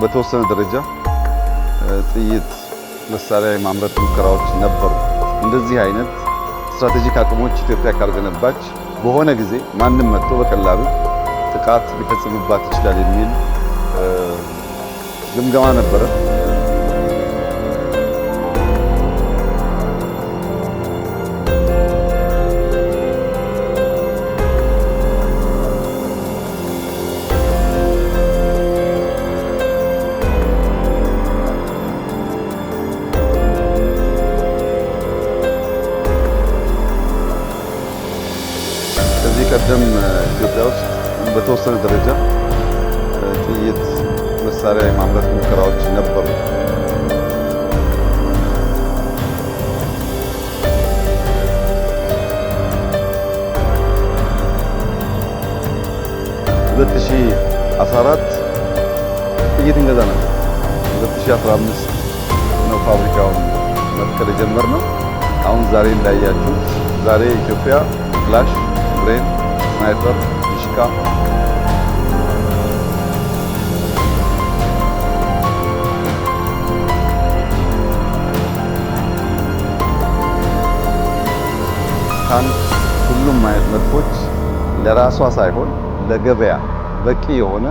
በተወሰነ ደረጃ ጥይት መሳሪያ የማምረት ሙከራዎች ነበሩ። እንደዚህ አይነት ስትራቴጂክ አቅሞች ኢትዮጵያ ካልገነባች በሆነ ጊዜ ማንም መጥቶ በቀላሉ ጥቃት ሊፈጽምባት ይችላል የሚል ግምገማ ነበረ። ከዚህ ቀደም ኢትዮጵያ ውስጥ በተወሰነ ደረጃ ጥይት መሳሪያ የማምረት ሙከራዎች ነበሩ። በ2014 ጥይት እንገዛ ነበር። 2015 ነው ፋብሪካውን መትከል የጀመርነው። አሁን ዛሬ እንዳያችሁ ዛሬ ኢትዮጵያ ክላሽ፣ ብሬን፣ ስናይፐር፣ ዲሽቃ ታንክ፣ ሁሉም አይነት መድፎች ለራሷ ሳይሆን ለገበያ በቂ የሆነ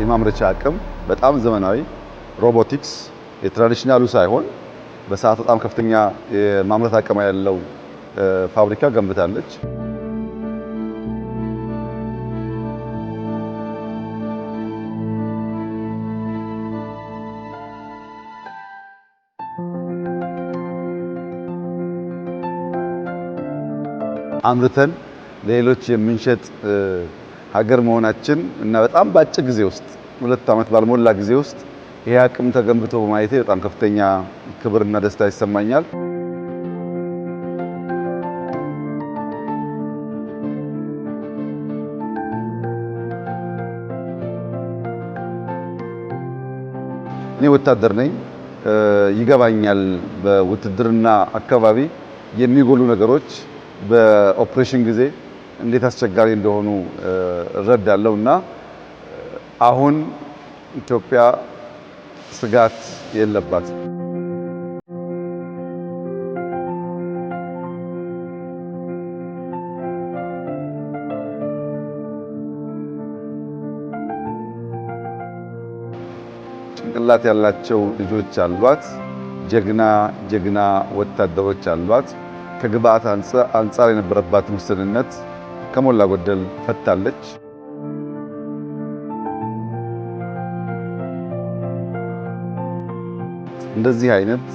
የማምረቻ አቅም፣ በጣም ዘመናዊ ሮቦቲክስ የትራዲሽናሉ ሳይሆን በሰዓት በጣም ከፍተኛ የማምረት አቅም ያለው ፋብሪካ ገንብታለች። አምርተን ለሌሎች የምንሸጥ ሀገር መሆናችን እና በጣም በአጭር ጊዜ ውስጥ 2 ዓመት ባልሞላ ጊዜ ውስጥ ይሄ አቅም ተገንብቶ በማየቴ በጣም ከፍተኛ ክብርና ደስታ ይሰማኛል። እኔ ወታደር ነኝ፣ ይገባኛል። በውትድርና አካባቢ የሚጎሉ ነገሮች በኦፕሬሽን ጊዜ እንዴት አስቸጋሪ እንደሆኑ እረዳለሁ እና አሁን ኢትዮጵያ ስጋት የለባትም። ጭንቅላት ያላቸው ልጆች አሏት። ጀግና ወታደሮች አሏት። ከግብአት አንጻር የነበረባትን ውስንነት ከሞላ ጎደል ፈታለች። እንደዚህ አይነት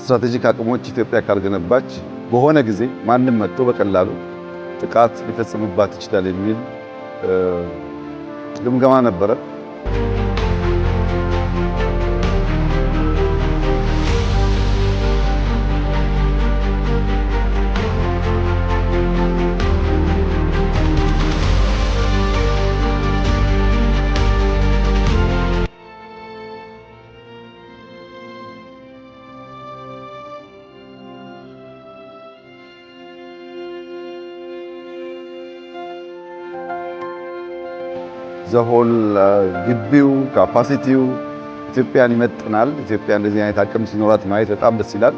ስትራቴጂክ አቅሞች ኢትዮጵያ ካልገነባች በሆነ ጊዜ ማንም መጥቶ በቀላሉ ጥቃት ሊፈጽምባት ይችላል የሚል ግምገማ ነበረ። ዘሆል ግቢው ካፓሲቲው ኢትዮጵያን ይመጥናል። ኢትዮጵያ እንደዚህ አይነት አቅም ሲኖራት ማየት በጣም ደስ ይላል።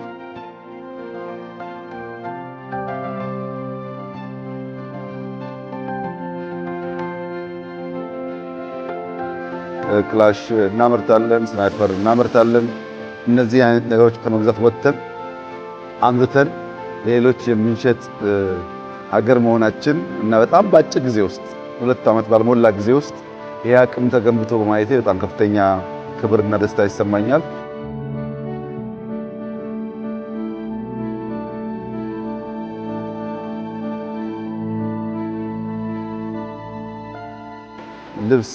ክላሽ እናመርታለን፣ ስናይፐር እናመርታለን። እነዚህ አይነት ነገሮች ከመግዛት ወጥተን አምርተን ለሌሎች የምንሸጥ ሀገር መሆናችን እና በጣም በአጭር ጊዜ ውስጥ 2 ዓመት ባልሞላ ጊዜ ውስጥ ይሄ አቅም ተገንብቶ በማየቴ በጣም ከፍተኛ ክብርና ደስታ ይሰማኛል። ልብስ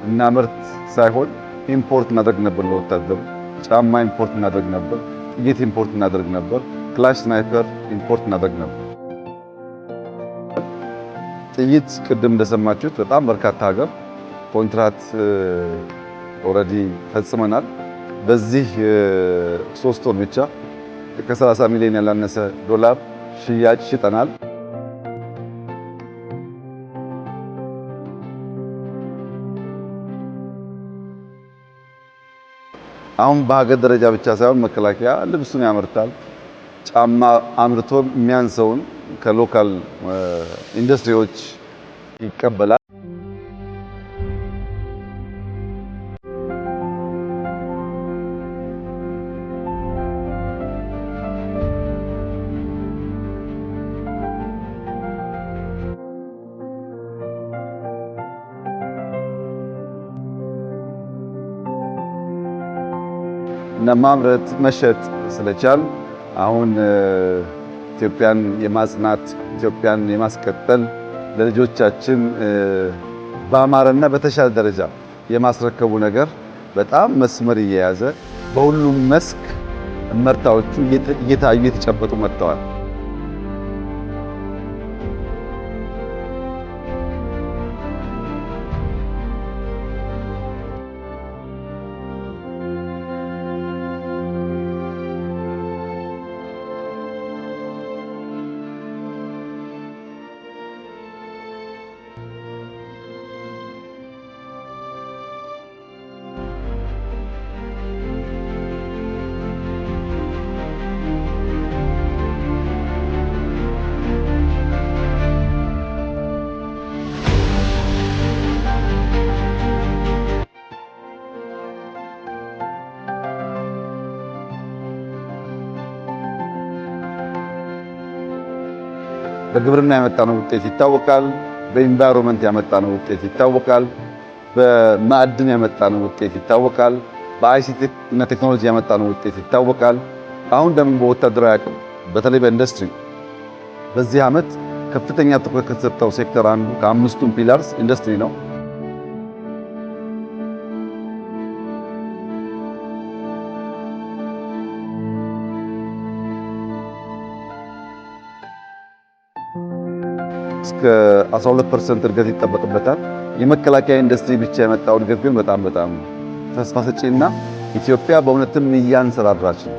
እናምርት ሳይሆን ኢምፖርት እናደርግ ነበር። ለወታደሩ ጫማ ኢምፖርት እናደርግ ነበር። ጥይት ኢምፖርት እናደርግ ነበር። ክላሽ፣ ስናይፐር ኢምፖርት እናደርግ ነበር። ጥይት ቅድም እንደሰማችሁት በጣም በርካታ ሀገር ኮንትራት ኦልሬዲ ፈጽመናል። በዚህ 3 ወር ብቻ ከ30 ሚሊዮን ያላነሰ ዶላር ሽያጭ ሽጠናል። አሁን በሀገር ደረጃ ብቻ ሳይሆን መከላከያ ልብሱን ያመርታል። ጫማ አምርቶ የሚያንሰውን ከሎካል ኢንዱስትሪዎች ይቀበላል። እና ማምረት መሸጥ ስለቻል አሁን ኢትዮጵያን የማጽናት ኢትዮጵያን የማስቀጠል ለልጆቻችን በአማረና በተሻለ ደረጃ የማስረከቡ ነገር በጣም መስመር እየያዘ በሁሉም መስክ እመርታዎቹ እየታዩ የተጨበጡ መጥተዋል። በግብርና ያመጣነው ውጤት ይታወቃል። በኢንቫይሮንመንት ያመጣነው ውጤት ይታወቃል። በማዕድን ያመጣነው ውጤት ይታወቃል። በአይሲቲ እና ቴክኖሎጂ ያመጣነው ውጤት ይታወቃል። አሁን ደግሞ በወታደራዊ አቅም በተለይ በኢንዱስትሪ በዚህ ዓመት ከፍተኛ ትኩረት ከተሰጠው ሴክተር አንዱ ከአምስቱም ፒላርስ ኢንዱስትሪ ነው። እስከ 12% እድገት ይጠበቅበታል። የመከላከያ ኢንዱስትሪ ብቻ የመጣው እድገት ግን በጣም ተስፋ ሰጪና ኢትዮጵያ በእውነትም እያንሰራራች ነው።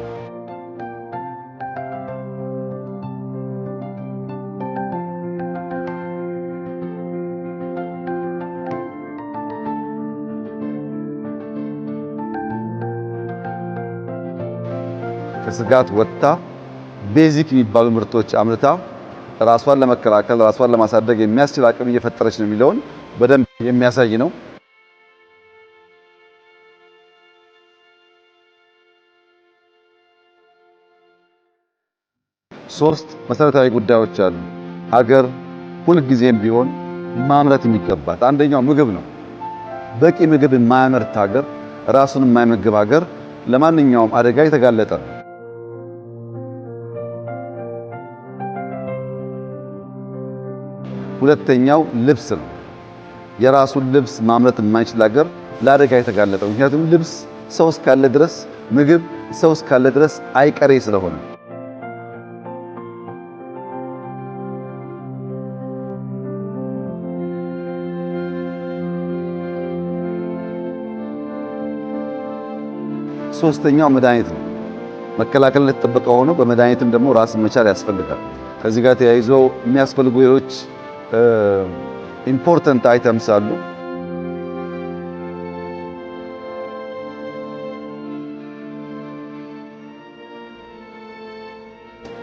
ከስጋት ወጥታ ቤዚክ የሚባሉ ምርቶች አምርታ ራሷን ለመከላከል ራሷን ለማሳደግ የሚያስችል አቅም እየፈጠረች ነው የሚለውን በደንብ የሚያሳይ ነው። ሶስት መሰረታዊ ጉዳዮች አሉ ሀገር ሁልጊዜም ቢሆን ማምረት የሚገባት። አንደኛው ምግብ ነው። በቂ ምግብ የማያመርት ሀገር፣ ራሱን የማይመግብ ሀገር ለማንኛውም አደጋ የተጋለጠ ነው። ሁለተኛው ልብስ ነው። የራሱን ልብስ ማምረት የማይችል ሀገር ለአደጋ የተጋለጠ። ምክንያቱም ልብስ ሰው እስካለ ድረስ፣ ምግብ ሰው እስካለ ድረስ አይቀሬ ስለሆነ። ሶስተኛው መድኃኒት ነው። መከላከል እንደተጠበቀ ሆኖ በመድኃኒትም ደግሞ ራስን መቻል ያስፈልጋል። ከዚህ ጋር ተያይዞ የሚያስፈልጉ ሌሎች ኢምፖርታንት አይተምስ አሉ።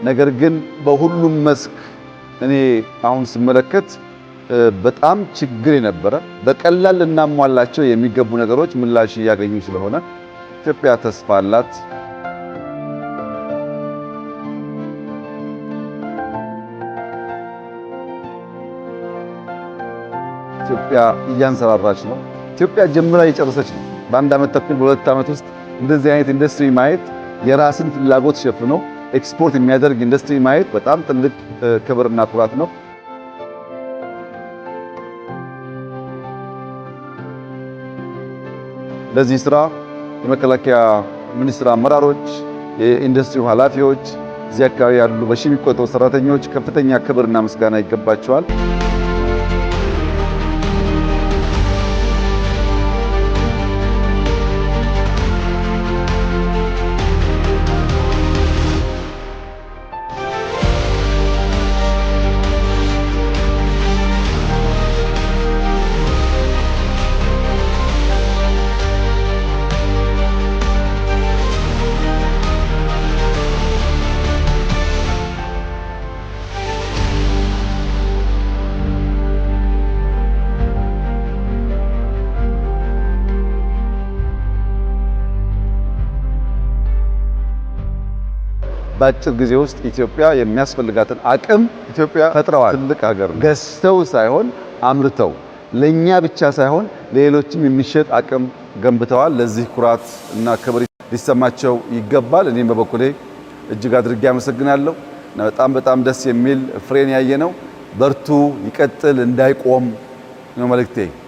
ነገር ግን በሁሉም መስክ እኔ አሁን ስመለከት በጣም ችግር የነበረ በቀላል እናሟላቸው የሚገቡ ነገሮች ምላሽ እያገኙ ስለሆነ ኢትዮጵያ ተስፋ አላት። ኢትዮጵያ እያንሰራራች ነው። ኢትዮጵያ ጀምራ እየጨረሰች ነው። በአንድ ዓመት ተኩል በሁለት ዓመት ውስጥ እንደዚህ አይነት ኢንዱስትሪ ማየት የራስን ፍላጎት ሸፍኖ ኤክስፖርት የሚያደርግ ኢንዱስትሪ ማየት በጣም ትልቅ ክብርና ኩራት ነው። ለዚህ ስራ የመከላከያ ሚኒስቴር አመራሮች፣ የኢንዱስትሪው ኃላፊዎች፣ እዚህ አካባቢ ያሉ በሺህ የሚቆጠሩ ሰራተኞች ከፍተኛ ክብርና ምስጋና ይገባቸዋል። በአጭር ጊዜ ውስጥ ኢትዮጵያ የሚያስፈልጋትን አቅም ኢትዮጵያ ፈጥረዋል። ትልቅ ሀገር ገዝተው ሳይሆን አምርተው ለኛ ብቻ ሳይሆን ለሌሎችም የሚሸጥ አቅም ገንብተዋል። ለዚህ ኩራት እና ክብር ሊሰማቸው ይገባል። እኔም በበኩሌ እጅግ አድርጌ አመሰግናለሁ። በጣም ደስ የሚል ፍሬን ያየነው። በርቱ፣ ይቀጥል፣ እንዳይቆም ነው መልእክቴ።